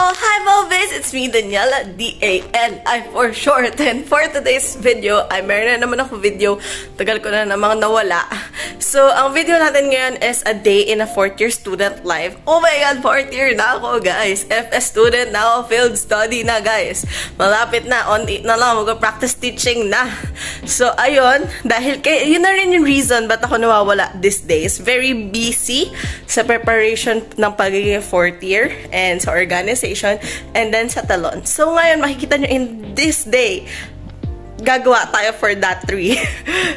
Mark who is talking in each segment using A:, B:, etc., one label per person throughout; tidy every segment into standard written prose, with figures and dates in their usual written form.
A: Hi Volvis! It's me, Daniela, D-A-N-I for short. And for today's video, ay meron na naman ako video. Tagal ko na namang nawala. So, ang video natin ngayon is a day in a 4th year student life. Oh my God, 4th year na ako, guys. FS student na ako, field study na, guys. Malapit na, on 8 na lang, mag-practice teaching na. So, ayun, dahil yun na rin yung reason ba't ako nawawala these days. Very busy sa preparation ng pagiging 4th year and sa organization and then sa talon. So, ngayon, makikita nyo in this day, gagawa tayo for that 3.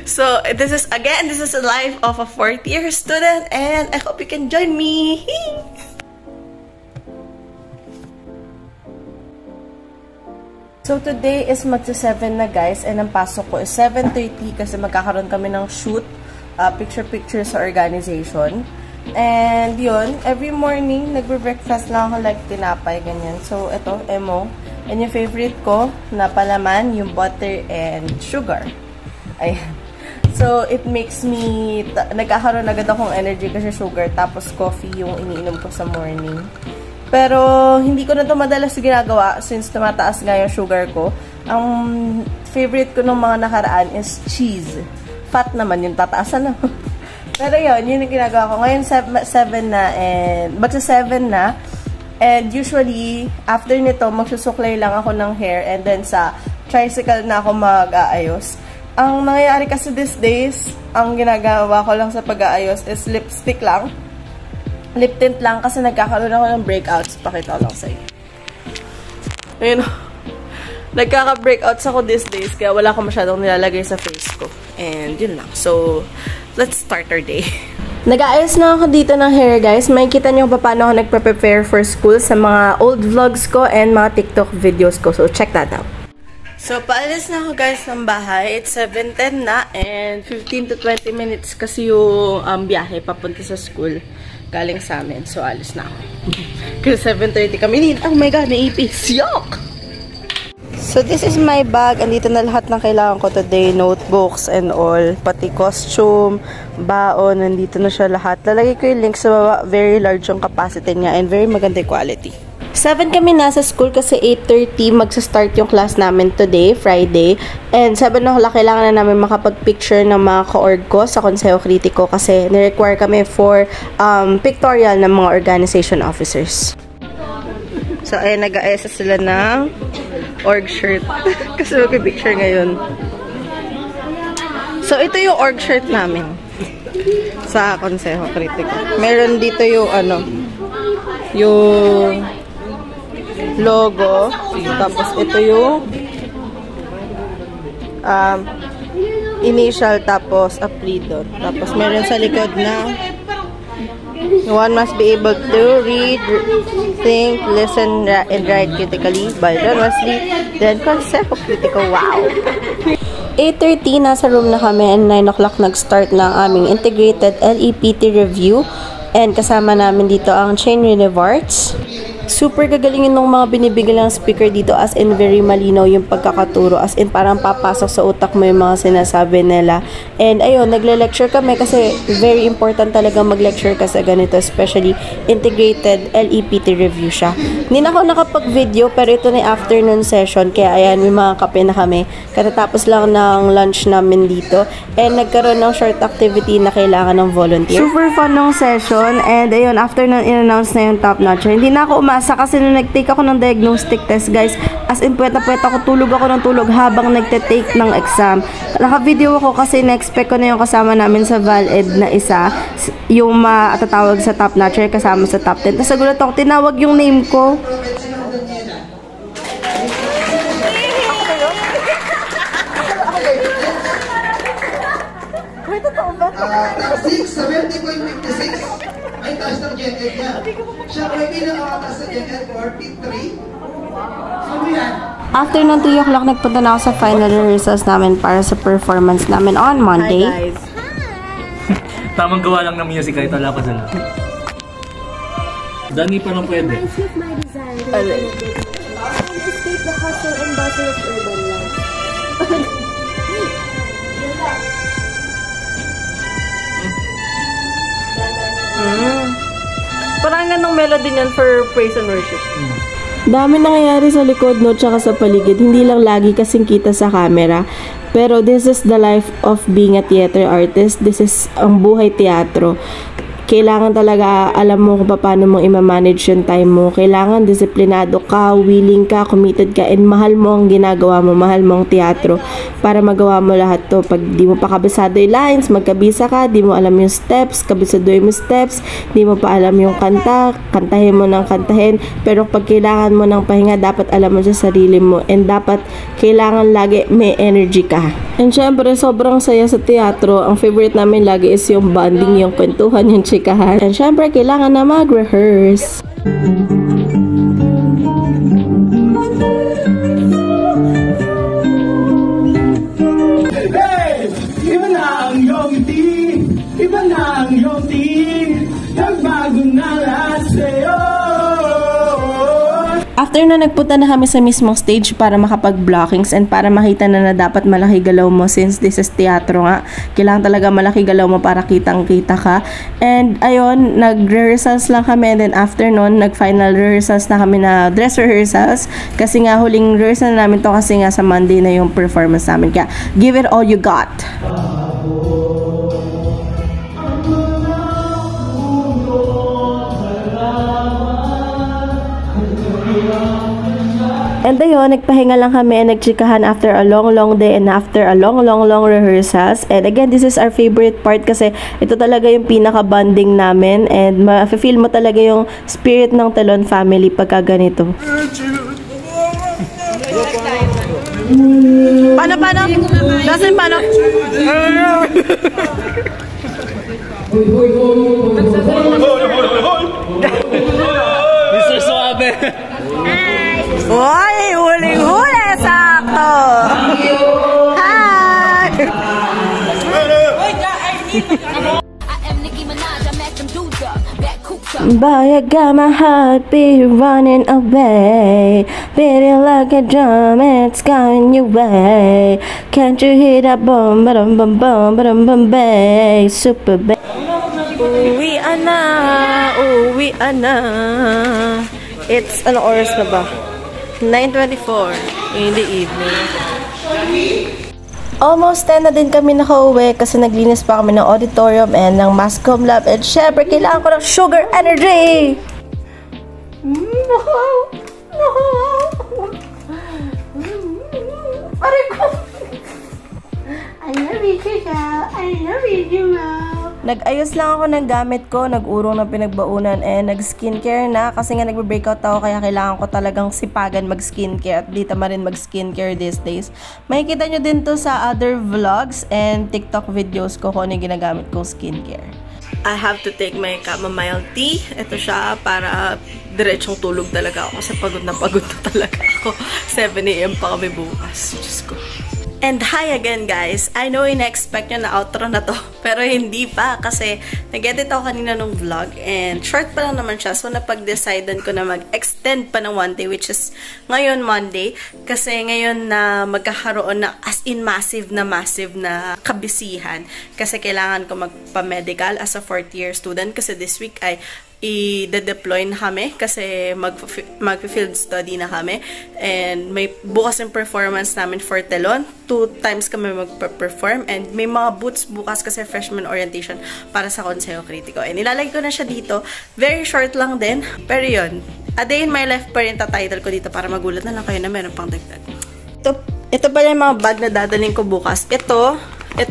A: So, this is a life of a 4th year student and I hope you can join me. So, today is magsa-7 na, guys, and ang pasok ko is 7:30 kasi magkakaroon kami ng shoot, picture-picture sa organization. And yun, every morning, nagbe-breakfast lang ako like tinapay, ganyan. So, ito, emo. And yung favorite ko, na palaman, yung butter and sugar. Ayan. So, it makes me, nagkakaroon agad akong energy kasi sugar, tapos coffee yung iniinom ko sa morning. Pero, hindi ko na ito madalas ginagawa since tumataas nga yung sugar ko. Ang favorite ko ng mga nakaraan is cheese. Fat naman yung tataasan na. Pero yun yung ginagawa ko. Ngayon, 7 na and, magsa-7 na. And usually, after nito, magsusuklay lang ako ng hair and then sa tricycle na ako mag-aayos. Ang nangyayari kasi these days, ang ginagawa ko lang sa pag-aayos is lipstick lang. Lip tint lang kasi nagkakaroon ako ng breakouts. Pakita ko lang sa'yo. Ayun. Nagkaka-breakouts ako these days kaya wala ko masyadong nilalagay sa face ko. And yun lang. So, let's start our day. Nag-aayos na ako dito ng hair, guys. Makikita niyo pa paano ako nagpre-prepare for school sa mga old vlogs ko and mga TikTok videos ko. So, check that out. So, paalis na ako, guys, ng bahay. It's 7:10 na and 15 to 20 minutes kasi yung biyahe papunta sa school galing sa amin. So, alis na ako. Kasi 7:30 kami need. Oh my God, naipis. Yuck! So, this is my bag. Andito na lahat ng kailangan ko today. Notebooks and all. Pati costume, baon. Nandito na siya lahat. Lalagay ko yung link sa baba. Very large yung capacity niya and very maganda quality. 7 kami nasa school kasi 8:30 magsa-start yung class namin today, Friday. And 7 na kailangan na namin makapag-picture ng mga ka-org ko sa Konseho Kritiko kasi ni-require kami for pictorial ng mga organization officers. So, ayun, nag-aesa sila ng org shirt. Kasi mag-picture ngayon. So, ito yung org shirt namin. Sa Konseho Kritiko. Meron dito yung, yung logo. Tapos, ito yung initial, tapos apelido. Tapos, meron sa likod na one must be able to read, think, listen, and write critically by Don Wesley, then Konseho Kritiko. Wow! 8:30, nasa room na kami and 9 o'clock nag-start ng aming integrated LEPT review and kasama namin dito ang Chain Univarts. Super gagalingin ng mga binibigay ng speaker dito as in very malinaw yung pagkakaturo as in parang papasok sa utak mo yung mga sinasabi nila. And ayun, nagle-lecture kami kasi very important talaga mag-lecture kasi ganito, especially integrated LEPT review siya. Hindi na ako nakapag-video pero ito na yung afternoon session kaya ayan, may mga kape na kami. Katatapos lang ng lunch namin dito and nagkaroon ng short activity na kailangan ng volunteer. Super fun ng session and ayun, after na in-announce na yung top notcher, hindi na ako umasa kasi nung nag-take ako ng diagnostic test, guys, as in puweta-puweta ako, tulog ako ng tulog habang nagte-take ng exam. Naka-video ako kasi na-expect ko na yung kasama namin sa Val-Ed na isa, yung matatawag sa top notcher kasama sa top 10. Tapos nagulat ako, tinawag yung name ko. May totoo ba? 70.56 ay taas ng Gen-Ed niya. Siya ay pinakakatas sa Gen-Ed 43. So, yan. After ng 3 o'clock, nagpunta na ako sa final rehearsals namin para sa performance namin on Monday. Hi, guys.
B: Tamang gawa lang ng music kahit wala pa sila. Dani pa lang pwede.
C: Escape the hustle and bustle of urban life.
A: Parang ganong melody niyan for praise and worship. Dami nangyayari sa likod, no, tsaka sa paligid. Hindi lang lagi kasing kita sa camera. Pero this is the life of being a theater artist. This is ang buhay teatro. Kailangan talaga alam mo kung paano mo i-manage yung time mo. Kailangan disiplinado ka, willing ka, committed ka, and mahal mo ang ginagawa mo, mahal mo ang teatro para magawa mo lahat to. Pag di mo pa kabisado yung lines, magkabisa ka, di mo alam yung steps, kabisadoy mo steps, di mo pa alam yung kanta, kantahin mo ng kantahin. Pero pag kailangan mo ng pahinga, dapat alam mo sa sarili mo, and dapat kailangan lagi may energy ka. And syempre, sobrang saya sa teatro. Ang favorite namin lagi is yung bonding, yung kwentuhan, yung chikahan. And syempre, kailangan na mag-rehearse.
D: Hey! Iba na ang yomti! Iba na ang yomti! Nagbago na lahat sa'yo!
A: After na nagpunta na kami sa mismong stage para makapag-blockings and para makita na dapat malaki galaw mo since this is teatro nga. Kailangan talaga malaki galaw mo para kitang-kita ka. And ayun, nag-rehearsals lang kami, and then after nun, nag-final rehearsals na kami na dress rehearsals. Kasi nga huling rehearsal na namin to kasi nga sa Monday na yung performance namin. Kaya give it all you got. And ayun, nagpahinga lang kami and nagchikahan after a long day and after a long rehearsals. And again, this is our favorite part kasi ito talaga yung pinaka-bonding namin, and ma-feel mo talaga yung spirit ng Telon family pagka ganito. Paano? Dasin, paano?
B: Mr. Suave!
A: Uy, huling-huli! Sakto! Hi! Boy, I got my heartbeat running away, beating like a drum, it's going your way. Can't you hear that boom, ba-dum, bum, bum, ba-dum, bum, bass, super bass. Uwian na. It's, ano oras na ba? 9:24 in the evening. Almost 10 na din kami nakauwi kasi naglinis pa kami ng auditorium and ng Mascom Lab, and syempre kailangan ko ng sugar energy! I love you, Chica. I love you, Juma. Nag-ayos lang ako ng gamit ko, nag-urong ng pinagbaunan, and nag-skincare na kasi nga nagbe-breakout ako, kaya kailangan ko talagang sipagan mag-skincare at di tama rin mag-skincare these days. Makikita nyo din to sa other vlogs and TikTok videos ko kung ano yung ginagamit kong skincare. I have to take my chamomile tea. Ito siya para diretsong tulog talaga ako kasi pagod na talaga ako. 7 AM pa kami bukas. Diyos ko. And hi again guys! I know ina-expect nyo na outro na to, pero hindi pa kasi nag-edit ako kanina nung vlog and short pa lang naman siya, so napag-decidean ko na mag-extend pa ng one day, which is ngayon Monday, kasi ngayon na magkakaroon na as in massive na kabisihan kasi kailangan ko magpa-medical as a 4th year student kasi this week ay i-deploy na kami kasi mag-field study na kami, and may bukas yung performance namin for Telon. 2 times kami mag-perform, and may mga booths bukas kasi freshman orientation para sa Consejo Critico, and ilalagay ko na siya dito. Very short lang din, pero yun, A Day in My Life pa rin title ko dito para magulat na lang kayo na meron pang dagdag. Ito pala yung mga bag na dadalhin ko bukas. Ito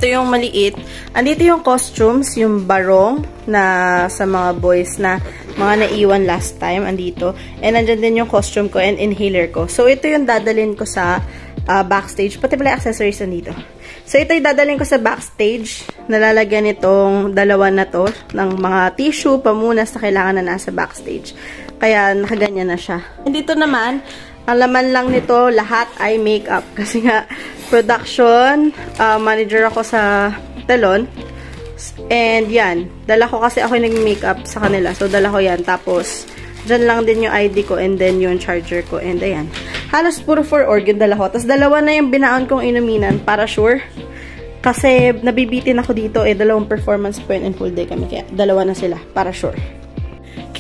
A: yung maliit. Andito yung costumes, yung barong na sa mga boys na mga naiwan last time. Andito. And andyan din yung costume ko and inhaler ko. So, ito yung dadalhin ko sa backstage. Pati pala accessories andito. So, ito yung dadalhin ko sa backstage. Nalalagyan itong dalawa na to ng mga tissue, pamunas na kailangan na nasa backstage. Kaya nakaganyan na siya. Andito naman, ang laman lang nito, lahat ay makeup. Kasi nga, production, manager ako sa Telon. And yan, dala ko kasi ako yung nag-makeup sa kanila. So, dala ko yan. Tapos, dyan lang din yung ID ko and then yung charger ko. And ayan. Halos puro for organ dala ko. Tapos, dalawa na yung binaon kong inuminan para sure. Kasi, nabibitin ako dito. 2 performance po yun and full day kami. Kaya, dalawa na sila para sure.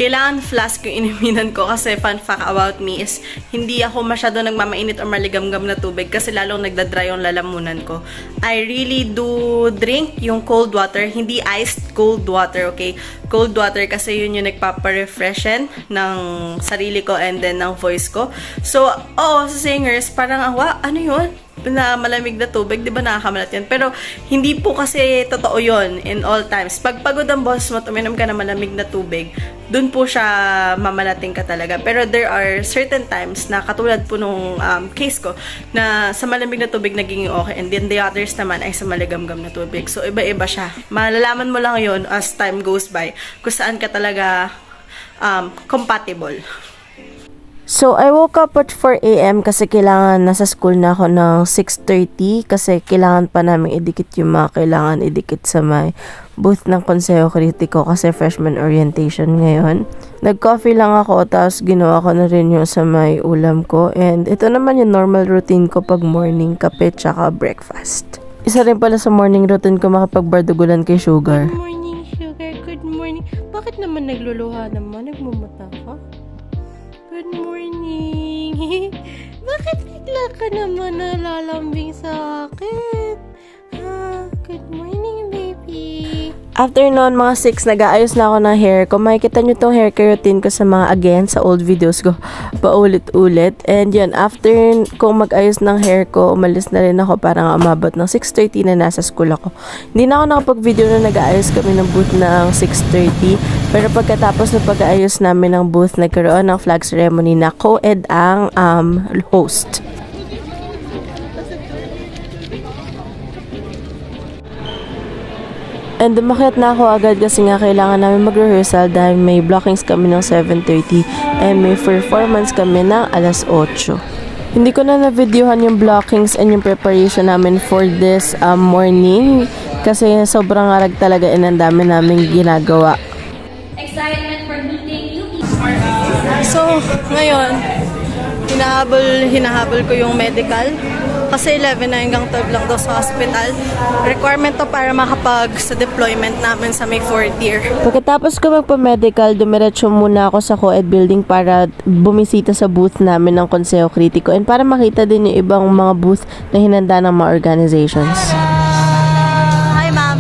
A: kailangan flask yung iniminan ko kasi fun fact about me is hindi ako masyado nagmamainit or maligamgam na tubig kasi lalong nagdadry yung lalamunan ko. I really do drink yung cold water, hindi iced cold water, okay? Cold water kasi yun yung nagpapa-refreshen ng sarili ko and then ng voice ko. So, sa singers, parang, ano yun? Na malamig na tubig, di ba nakakamalat yan? Pero, hindi po kasi totoo yun in all times. Pag pagod ang boss mo, uminom ka na malamig na tubig, dun po siya mamalating ka talaga. Pero there are certain times na katulad po nung case ko, na sa malamig na tubig naging okay, and then the others naman ay sa maligamgam na tubig. So, iba-iba siya. Malalaman mo lang yun as time goes by kung saan ka talaga compatible.
E: So, I woke up at 4 AM kasi kailangan nasa school na ako ng 6:30 kasi kailangan pa namin idikit yung mga kailangan idikit sa may booth ng Consejo Critico kasi freshman orientation ngayon. Nag-coffee lang ako tapos ginawa ko na rin yung sa may ulam ko and ito naman yung normal routine ko pag morning, kape tsaka breakfast. Isa rin pala sa morning routine ko makapagbardugulan kay Sugar.
A: Good morning, Sugar. Good morning. Bakit naman nagluluha naman? Nagmumata ka? Good morning. Bakit bigla ka naman nalalambing sa akin? Good morning, baby.
E: After noon, mga 6, nag-aayos na ako ng hair ko. Makikita nyo tong hair care routine ko sa sa old videos ko, paulit-ulit. And yun, after kong mag-ayos ng hair ko, umalis na rin ako parang umabot ng 6:30 na nasa school ako. Hindi na ako nakapag-video na nag-aayos kami ng booth ng 6:30. Pero pagkatapos ng pag-aayos namin ng booth, nagkaroon ng flag ceremony na co-ed ang host. And umakyat na ako agad kasi nga kailangan namin mag-rehearsal dahil may blockings kami ng 7:30 and may performance kami ng 8:00. Hindi ko na na-videohan yung blockings and yung preparation namin for this morning kasi sobrang arag talaga and ang dami namin ginagawa.
C: Excitement for meeting new people.
A: So, ngayon, hinahabol ko yung medical. Kasi 11 na hanggang 12 lang daw sa hospital. Requirement to para sa deployment namin sa may 4th year.
E: Pagkatapos ko magpa-medical, dumiretso muna ako sa co-ed building para bumisita sa booth namin ng Consejo Critico and para makita din yung ibang mga booth na hinanda ng mga organizations.
A: Hi, ma'am!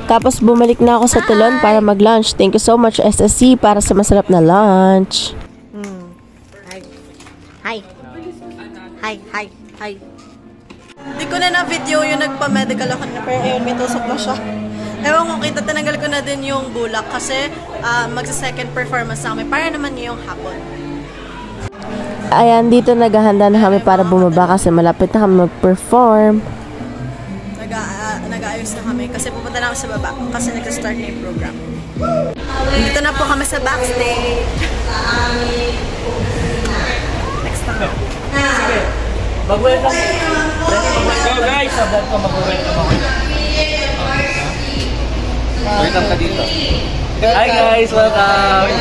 E: Tapos bumalik na ako sa Talon para mag-lunch. Thank you so much SSC para sa masarap na lunch.
A: Hi. Hi. Hindi ko na na-video yung nagpa-medical ako na pero ayun, may tusok na siya. Ewan ko, tinanggal ko na din yung bulak kasi magsa-second performance na kami para naman yung hapon.
E: Ayan, dito naghahanda na kami para bumaba kasi malapit na kami mag-perform.
A: Nag-aayos na kami kasi pupunta na kami sa baba kasi nag-start na yung program. Dito na po kami sa backstage. Next time.
B: Mag-welcome. Go guys! Sabot ko mag-welcome ako. Welcome ka dito. Hi guys! Welcome!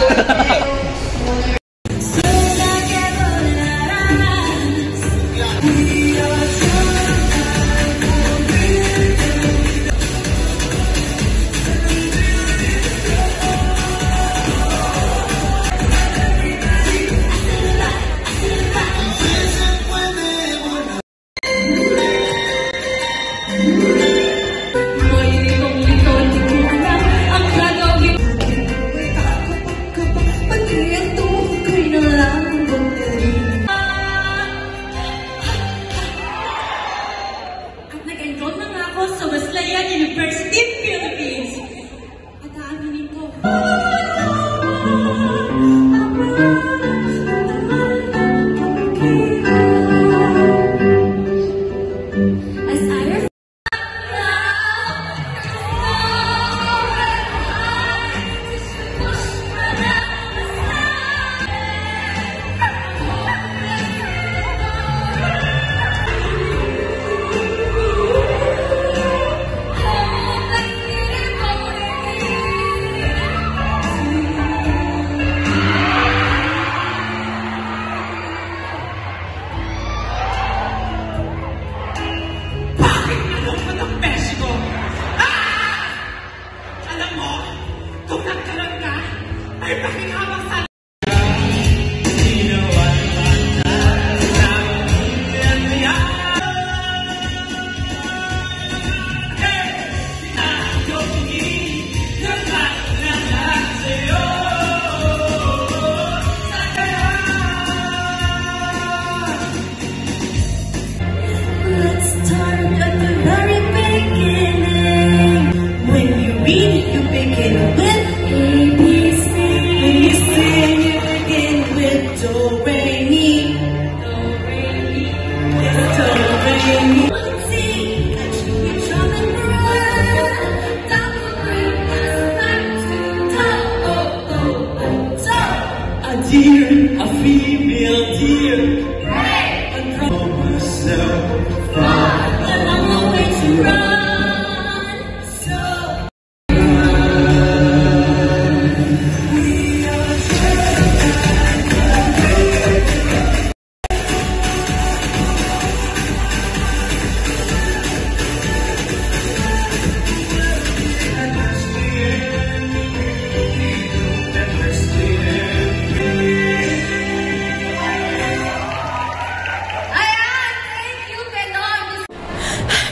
C: University of Philippines. At aaminin ko. As I
D: Dear, a female dear, and throw myself far along the way to run. So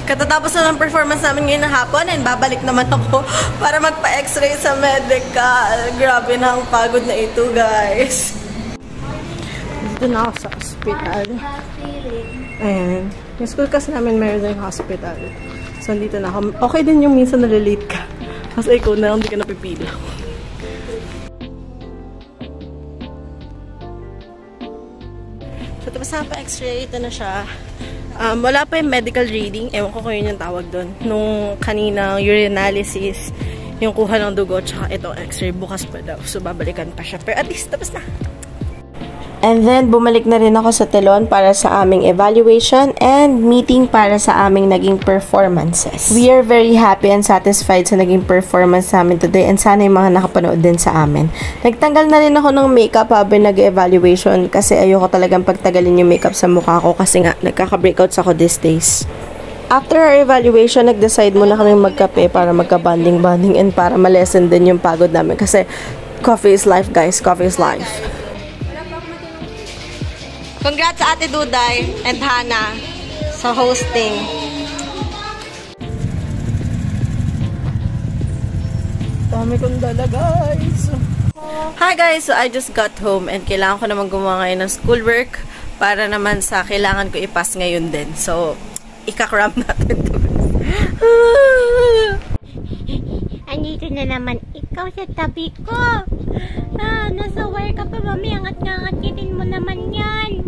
A: Katatapos na ng performance namin ngayon ng hapon and babalik naman ako para magpa-x-ray sa medical. Grabe na ang pagod na ito, guys. Dito na ako sa hospital. Ayan. Yung school class namin meron yung hospital. So, dito na ako. Okay din yung minsan nalilate ka. Kasi ikaw na lang, hindi ka napipila. So, tapos na pa-x-ray. Ito na siya. Wala pa yung medical reading. Ewan ko kung yun yung tawag doon. Nung kaninang urinalysis, yung kuha ng dugo, tsaka itong x-ray, bukas pa daw. So, babalikan pa siya. Pero at least, tapos na.
E: And then, bumalik na rin ako sa Telon para sa aming evaluation and meeting para sa aming naging performances. We are very happy and satisfied sa naging performance namin today and sana yung mga nakapanood din sa amin. Nagtanggal na rin ako ng makeup habang nag-evaluation kasi ayoko talagang pagtagalin yung makeup sa mukha ko kasi nga, nagkaka-breakouts ako these days. After our evaluation, nag-decide muna kami magkape para magka-bonding-bonding and para ma-lessen din yung pagod namin kasi coffee is life, guys. Coffee is life.
A: Congrats sa Ate Duday and Hana sa hosting. Dami kong dala, guys. Hi guys! So I just got home and kailangan ko naman gumawa ngayon ng schoolwork para naman sa kailangan ko i-pass ngayon din. So, ikakram natin to.
C: Andito na naman ikaw sa tabi ko. Nasa wire ka pa, mami. Angat-ngangat-kitin mo naman yan.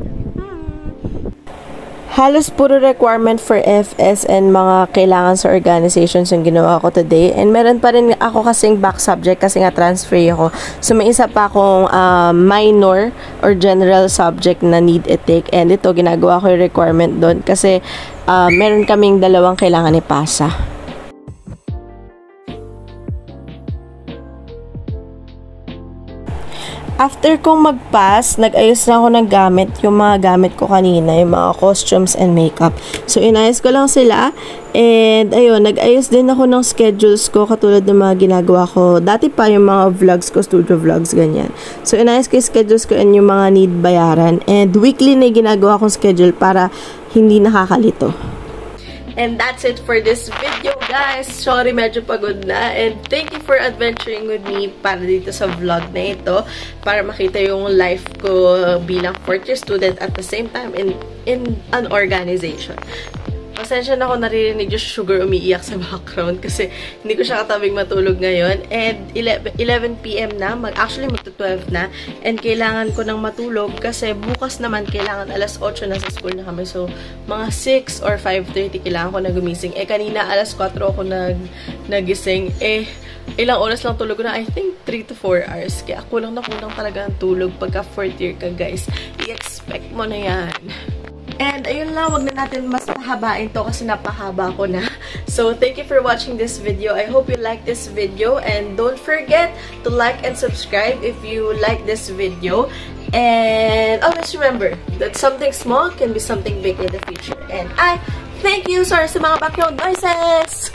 E: Halos puro requirement for FS and mga kailangan sa organizations yung ginawa ko today. And meron pa rin ako kasing back subject kasi nga transfer ako. So may isa pa akong minor or general subject na need i-take. And ito, ginagawa ko yung requirement doon kasi meron kaming dalawang kailangan ipasa. After kong mag-pass, nag-ayos na ako ng gamit, yung mga gamit ko kanina, yung mga costumes and makeup. So, inayos ko lang sila. And, ayun, nag-ayos din ako ng schedules ko, katulad ng mga ginagawa ko. Dati pa yung mga vlogs ko, studio vlogs, ganyan. So, inayos ko yung schedules ko and yung mga need bayaran. And, weekly na yung ginagawa kong schedule para hindi nakakalito.
A: And that's it for this video, guys. Sorry, medyo pagod na. And thank you for adventuring with me para dito sa vlog na ito. Para makita yung life ko bilang fourth-year student at the same time in an organization. Pasensya na ako naririnig yung Sugar umiiyak sa background kasi hindi ko siya katabing matulog ngayon. And 11 PM na. Actually, magto-12 na. And kailangan ko nang matulog kasi bukas naman kailangan alas 8 na sa school na kami. So, mga 6 or 5:30 kailangan ko na gumising. Kanina alas 4 ako nagising. Ilang oras lang tulog na? I think 3 to 4 hours. Kaya kulang na kulang talaga ang tulog pagka 4th year ka, guys. I-expect mo na yan. And ayun lang, wag na natin mas pahabain to kasi napahaba ko na. So, thank you for watching this video. I hope you like this video. And don't forget to like and subscribe if you like this video. And always remember that something small can be something big in the future. And I thank you. Sorry sa mga background noises!